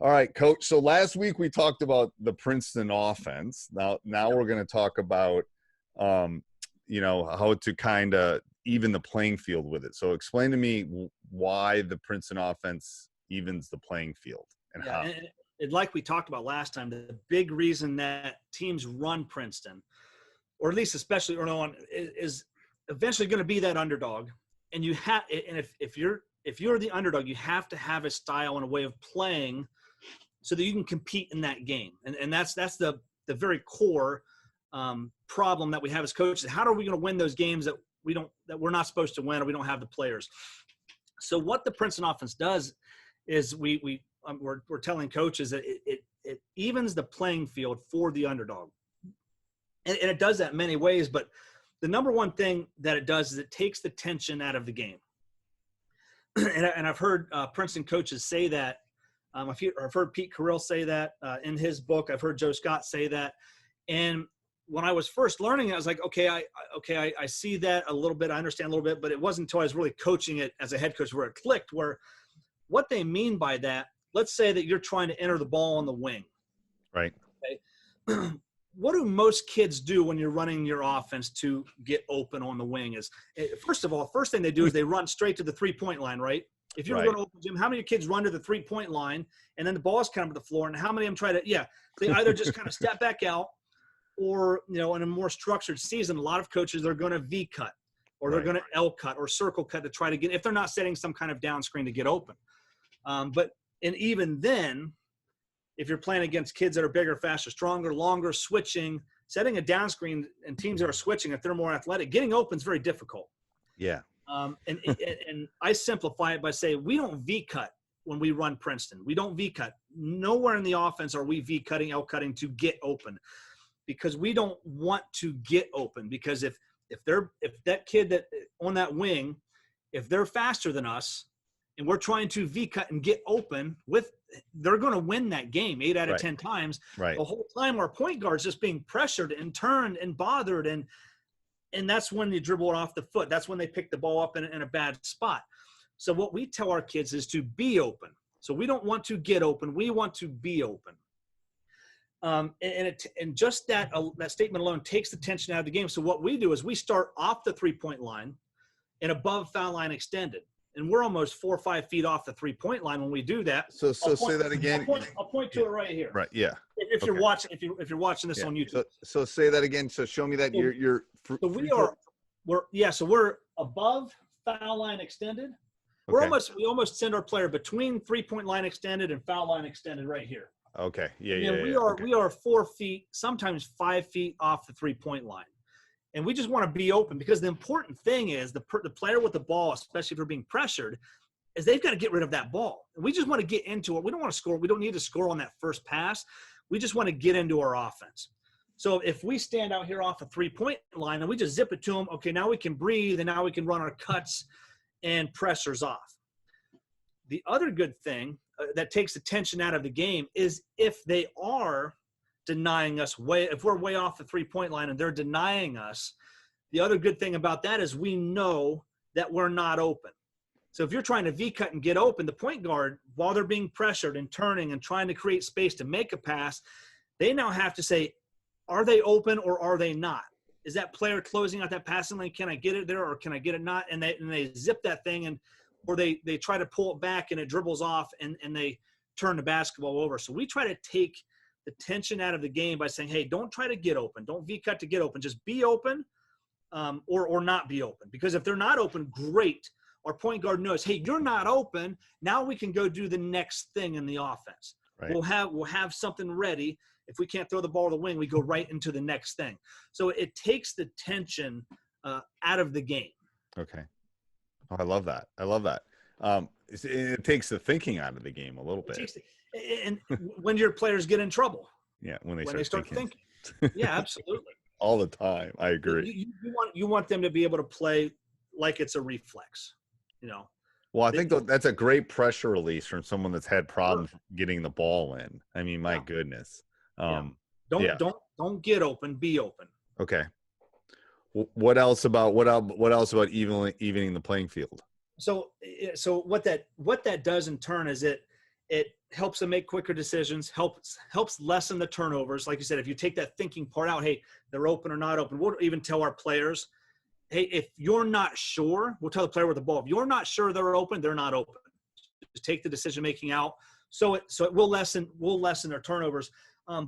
All right, Coach. So last week we talked about the Princeton offense. Now we're going to talk about, how to kind of even the playing field with it. So explain to me why the Princeton offense evens the playing field and how. And like we talked about last time, the big reason that teams run Princeton, or at least especially early on, is eventually going to be that underdog. And you have, and if you're the underdog, you have to have a style and a way of playing so that you can compete in that game. And that's the very core problem that we have as coaches. How are we going to win those games that we're not supposed to win, or we don't have the players? So what the Princeton offense does is we're telling coaches that it evens the playing field for the underdog. And it does that in many ways, but the number one thing that it does is it takes the tension out of the game. And I've heard Princeton coaches say that. I've heard Pete Carril say that in his book. I've heard Joe Scott say that. And when I was first learning it, I was like, I see that a little bit. I understand a little bit, but it wasn't until I was really coaching it as a head coach where it clicked, where what they mean by that, let's say that you're trying to enter the ball on the wing. Right. Okay. What do most kids do when you're running your offense to get open on the wing? Is first of all, first thing they do is they run straight to the 3-point line, right? If you're going to open gym, how many kids run to the 3-point line and then the ball's kind of to the floor, and how many of them try to, they either just kind of step back out, or, in a more structured season, a lot of coaches, they're going to V cut, or they're going to L cut or circle cut to try to get, if they're not setting some kind of down screen to get open. And even then, if you're playing against kids that are bigger, faster, stronger, longer, switching, setting a down screen, and teams that are switching, if they're more athletic, getting open is very difficult. Yeah. And I simplify it by saying we don't V cut when we run Princeton. We don't V cut. Nowhere in the offense are we V cutting, L cutting to get open, because we don't want to get open. Because if that kid that on that wing, if they're faster than us and we're trying to V cut and get open they're going to win that game 8 out of 10 times. Right. The whole time our point guard's just being pressured and turned and bothered, and that's when you dribble it off the foot. That's when they pick the ball up in a bad spot. So what we tell our kids is to be open. So we don't want to get open. We want to be open. And just that statement alone takes the tension out of the game. So what we do is we start off the 3-point line and above foul line extended. And we're almost 4 or 5 feet off the 3-point line when we do that. So say that again. I'll point to it right here. Right. Yeah. If you're watching, if you're watching this on YouTube. So say that again. So show me that you're. So we're above foul line extended. We almost send our player between 3-point line extended and foul line extended right here. Okay. We are 4 feet, sometimes 5 feet off the 3-point line. And we just want to be open, because the important thing is the player with the ball, especially if they're being pressured, is they've got to get rid of that ball. And we just want to get into it. We don't want to score. We don't need to score on that first pass. We just want to get into our offense. So if we stand out here off the 3-point line and we just zip it to them, okay, now we can breathe, and now we can run our cuts and pressures off. The other good thing that takes the tension out of the game is if they are denying us if we're way off the 3-point line and they're denying us, the other good thing about that is we know that we're not open. So if you're trying to V cut and get open, the point guard, while they're being pressured and turning and trying to create space to make a pass, they now have to say, are they open or are they not? Is that player closing out that passing lane? Can I get it there or can I get it not? And they zip that thing, or they try to pull it back and it dribbles off and they turn the basketball over. So we try to take the tension out of the game by saying, hey, don't try to get open. Don't V cut to get open. Just be open or not be open. Because if they're not open, great. Our point guard knows, hey, you're not open. Now we can go do the next thing in the offense. Right. We'll have something ready. If we can't throw the ball to the wing, we go right into the next thing. So it takes the tension out of the game. Okay. Oh, I love that. It takes the thinking out of the game a little bit. And when your players get in trouble. Yeah, when they start thinking. Yeah, absolutely. All the time. I agree. You want them to be able to play like it's a reflex, Well, I think that's a great pressure release from someone that's had problems getting the ball in. I mean, my goodness. Don't get open, be open. Okay. What else about evening the playing field? So what that does in turn is it It helps them make quicker decisions, helps lessen the turnovers. Like you said, if you take that thinking part out, hey, they're open or not open. We'll even tell our players, hey, if you're not sure, we'll tell the player with the ball, if you're not sure they're open, they're not open. Just take the decision making out. So it will lessen their turnovers.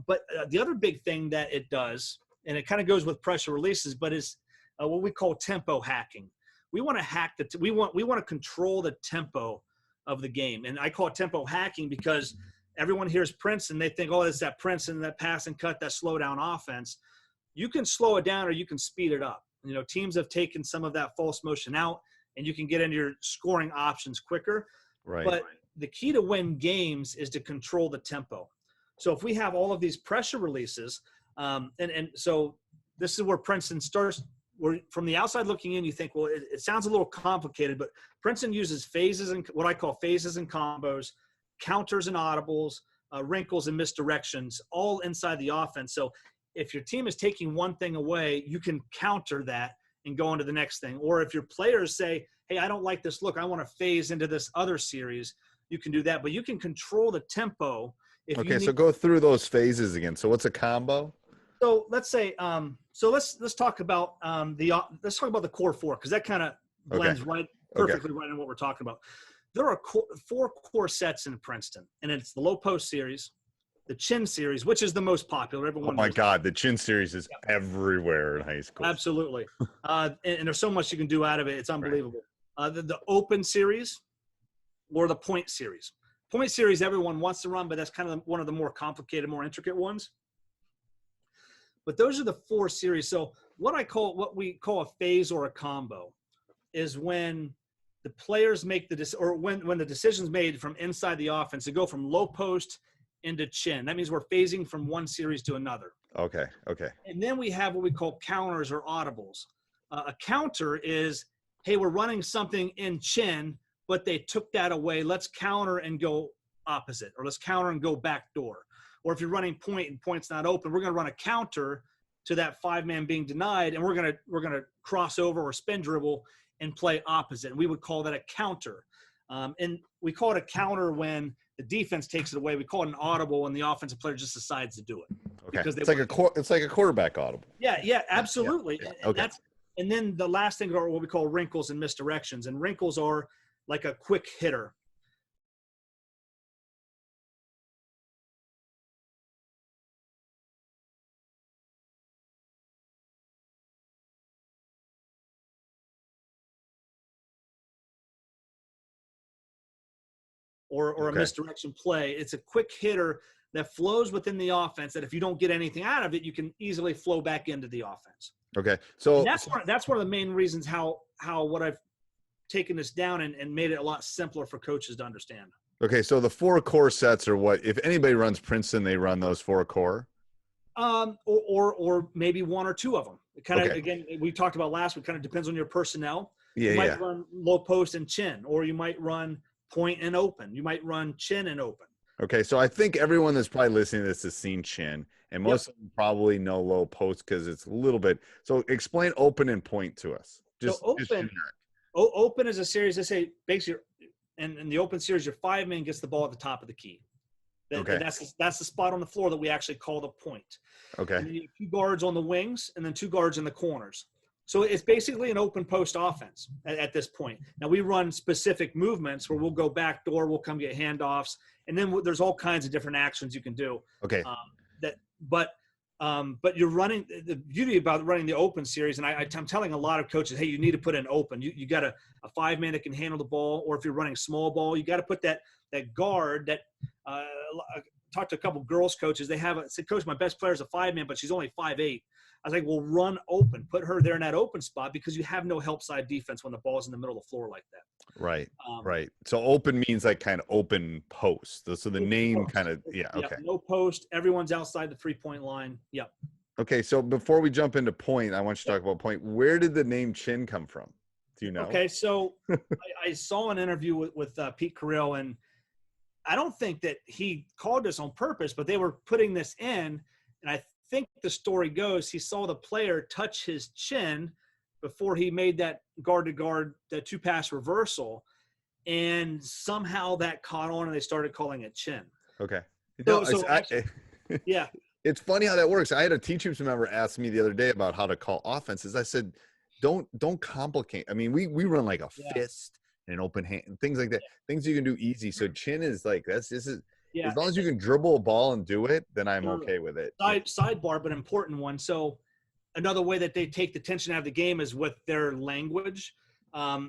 But the other big thing that it does, and it kind of goes with pressure releases, but is what we call tempo hacking. We want to hack we want to control the tempo of the game, and I call it tempo hacking because everyone hears Princeton, they think, oh, it's that Princeton, that pass and cut, that slow down offense. You can slow it down or you can speed it up. You know, teams have taken some of that false motion out, and you can get into your scoring options quicker. Right. But the key to win games is to control the tempo. So if we have all of these pressure releases, and so this is where Princeton starts. Where from the outside looking in, you think, well, it sounds a little complicated, but Princeton uses phases and what I call phases and combos, counters and audibles, wrinkles and misdirections, all inside the offense. So if your team is taking one thing away, you can counter that and go into the next thing. Or if your players say, hey, I don't like this look, I want to phase into this other series, you can do that. But you can control the tempo. So go through those phases again. So what's a combo? So let's say, let's talk about the core four, because that kind of blends right perfectly right in what we're talking about. There are four core sets in Princeton, and it's the low post series, the chin series, which is the most popular. Everyone. Oh my God, the chin series is everywhere in high school. Absolutely, and there's so much you can do out of it. It's unbelievable. Right. The open series or the point series. Point series everyone wants to run, but that's kind of one of the more complicated, more intricate ones. But those are the four series. So what we call a phase or a combo is when the players make when the decision's made from inside the offense to go from low post into chin. That means we're phasing from one series to another. Okay. And then we have what we call counters or audibles. A counter is, hey, we're running something in chin, but they took that away. Let's counter and go opposite, or let's counter and go back door. Or if you're running point and point's not open, we're going to run a counter to that 5-man being denied, and we're going to cross over or spin dribble and play opposite. And we would call that a counter. And we call it a counter when the defense takes it away. We call it an audible when the offensive player just decides to do it. Okay. It's like a quarterback audible. Yeah, absolutely. Yeah. Okay. And then the last thing are what we call wrinkles and misdirections. And wrinkles are like a quick hitter. Or a misdirection play. It's a quick hitter that flows within the offense that if you don't get anything out of it, you can easily flow back into the offense. Okay. So that's one of the main reasons how what I've taken this down and made it a lot simpler for coaches to understand. Okay. So the four core sets are what, if anybody runs Princeton, they run those four core? Or maybe one or two of them. It kind of, again, we talked about last week, kind of depends on your personnel. You might run low post and chin, or you might run point and open. You might run chin and open. Okay, so I think everyone that's probably listening to this has seen chin, and most of them probably know low post because it's a little bit. So explain open and point to us. Open is a series. They say basically, in the open series, your 5-man gets the ball at the top of the key. That's the spot on the floor that we actually call the point. Okay. And you have 2 guards on the wings and then 2 guards in the corners. So it's basically an open post offense at this point. Now we run specific movements where we'll go back door, we'll come get handoffs, and then there's all kinds of different actions you can do. Okay. But you're running. The beauty about running the open series, and I'm telling a lot of coaches, hey, you need to put in open. You got a 5-man that can handle the ball, or if you're running small ball, you got to put that guard that. I talked to a couple of girls coaches. They said, Coach, my best player is a 5-man, but she's only 5'8". I was like, well, run open. Put her there in that open spot because you have no help side defense when the ball's in the middle of the floor like that. Right, right. So open means like kind of open post. So the name post. kind of, okay. No post. Everyone's outside the 3-point line. Yep. Okay, so before we jump into point, I want you to talk about point. Where did the name Chin come from? Do you know? Okay, so I saw an interview with Pete Carril, and I don't think that he called this on purpose, but they were putting this in, and I think the story goes he saw the player touch his chin before he made that guard-to-guard, that 2-pass reversal, and somehow that caught on and they started calling it chin. Okay. So, No, so actually, yeah. It's funny how that works. I had a Teach Hoops member ask me the other day about how to call offenses. I said, don't complicate. I mean, we run like a fist and an open hand and things like that. Things you can do easy. So chin is like this is as long as you can dribble a ball and do it, then I'm okay with it. Sidebar, but important one. So another way that they take the tension out of the game is with their language.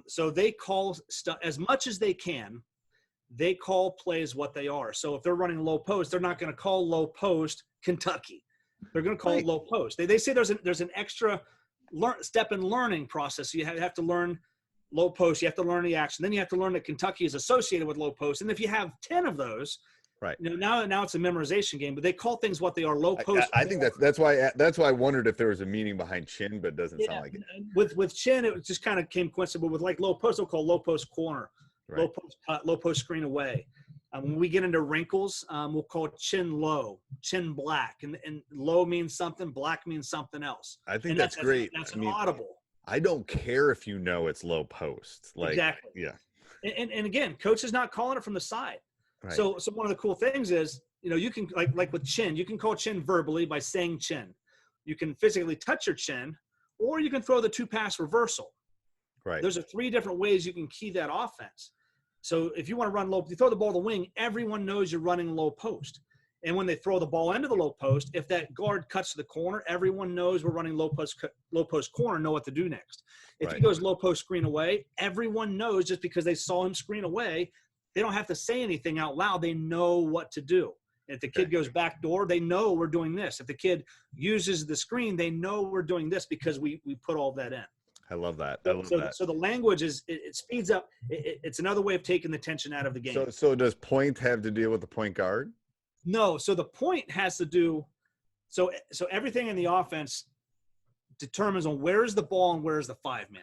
So they call stuff as much as they can. They call plays what they are. So if they're running low post, they're not going to call low post Kentucky. They're going to call it low post. They say there's an extra step in learning process. So you have to learn low post. You have to learn the action. Then you have to learn that Kentucky is associated with low post. And if you have 10 of those, right? Now it's a memorization game. But they call things what they are. Low post. I think that's why I wondered if there was a meaning behind chin, but it doesn't sound like it. With chin, it just kind of came coincidental. But with like low post, they'll call low post corner. Right. Low post cut, low post screen away. When we get into wrinkles, we'll call it chin low, chin black, and low means something, black means something else. I think that's great. That's audible. I don't care if you know it's low post. Like, exactly. Yeah. And again, coach is not calling it from the side. Right. So one of the cool things is, you can like with chin, you can call chin verbally by saying chin. You can physically touch your chin, or you can throw the 2-pass reversal. Right. Those are 3 different ways you can key that offense. So if you want to run low, you throw the ball to the wing, everyone knows you're running low post. And when they throw the ball into the low post, if that guard cuts to the corner, everyone knows we're running low post corner, know what to do next. If he goes low post screen away, everyone knows just because they saw him screen away, they don't have to say anything out loud. They know what to do. If the kid goes back door, they know we're doing this. If the kid uses the screen, they know we're doing this because we put all that in. I love that. So the language it speeds up. It's another way of taking the tension out of the game. So does point have to deal with the point guard? No. So the point has to do. So everything in the offense determines on where is the ball and where is the 5-man.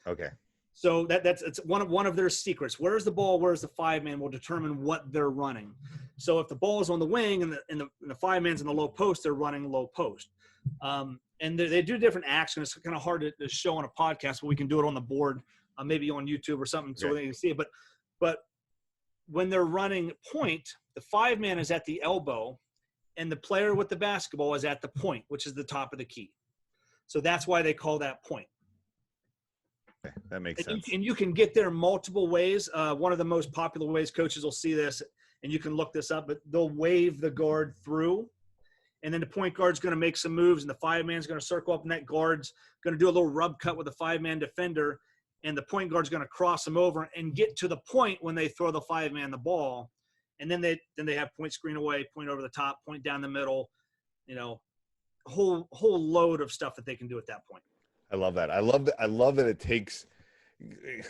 Okay. So it's one of their secrets. Where's the ball? Where's the 5-man will determine what they're running. So if the ball is on the wing and the 5-man's in the low post, they're running low post. And they do different actions. It's kind of hard to show on a podcast, but we can do it on the board, maybe on YouTube or something so they can see it. But when they're running point, the 5-man is at the elbow and the player with the basketball is at the point, which is the top of the key. So that's why they call that point. Okay, that makes sense. And you can get there multiple ways. One of the most popular ways, coaches will see this, and you can look this up, but they'll wave the guard through. And then the point guard's going to make some moves, and the 5-man's going to circle up, and that guard's going to do a little rub cut with the 5-man defender, and the point guard's going to cross him over and get to the point when they throw the 5-man the ball. And then they have point screen away, point over the top, point down the middle, a whole load of stuff that they can do at that point. I love that. I love that it takes –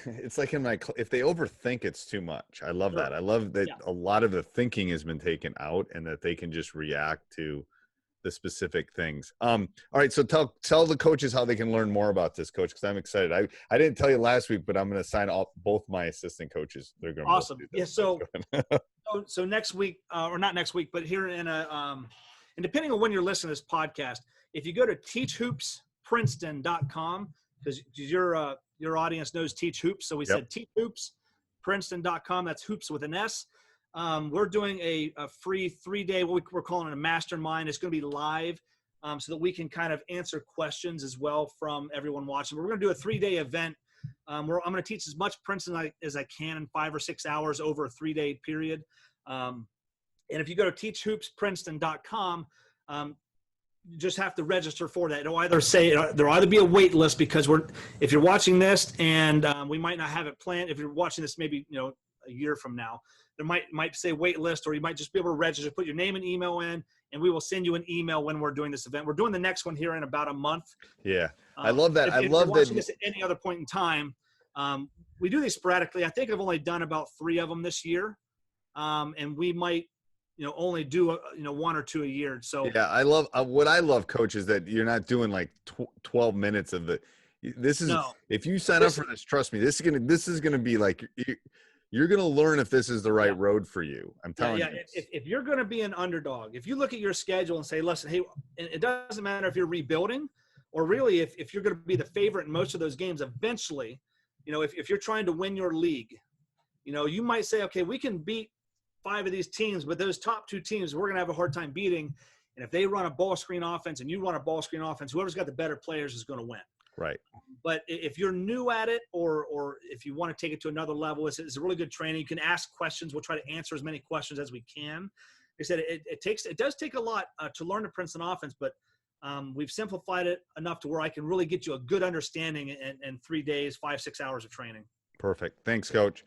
it's like if they overthink, it's too much. I love that. I love that a lot of the thinking has been taken out and that they can just react to – the specific things. All right. So tell the coaches how they can learn more about this, coach, because I'm excited. I didn't tell you last week, but I'm going to sign off both my assistant coaches. They're going to awesome. Yeah. So next week, or not next week, but here and depending on when you're listening to this podcast, if you go to teachhoopsprinceton.com, because your audience knows Teach Hoops. So we said teachhoopsprinceton.com. That's hoops with an S. We're doing a free 3-day, what we're calling it a mastermind. It's going to be live so that we can kind of answer questions as well from everyone watching. But we're going to do a 3-day event. I'm going to teach as much Princeton as I can in 5 or 6 hours over a 3-day period. And if you go to teachhoopsprinceton.com, you just have to register for that. There'll either be a wait list because if you're watching this and we might not have it planned. If you're watching this maybe a year from now, there might say wait list, or you might just be able to register, put your name and email in, and we will send you an email when we're doing this event. We're doing the next one here in about a month. Yeah. I love that. If you're watching this at any other point in time, we do these sporadically. I think I've only done about 3 of them this year. And we might, only do, 1 or 2 a year. So yeah, I love what I love, coach, is that you're not doing like 12 minutes of if you sign up for this, trust me, this is going to be like, you're going to learn if this is the right road for you. I'm telling you. If you're going to be an underdog, if you look at your schedule and say, listen, hey, it doesn't matter if you're rebuilding or really if you're going to be the favorite in most of those games, eventually, if you're trying to win your league, You might say, okay, we can beat 5 of these teams, but those top 2 teams, we're going to have a hard time beating. And if they run a ball screen offense and you run a ball screen offense, whoever's got the better players is going to win. Right. But if you're new at it, or if you want to take it to another level, it's a really good training. You can ask questions. We'll try to answer as many questions as we can. Like I said, it does take a lot to learn the Princeton offense, but we've simplified it enough to where I can really get you a good understanding in 3 days, 5-6 hours of training. Perfect. Thanks, Coach.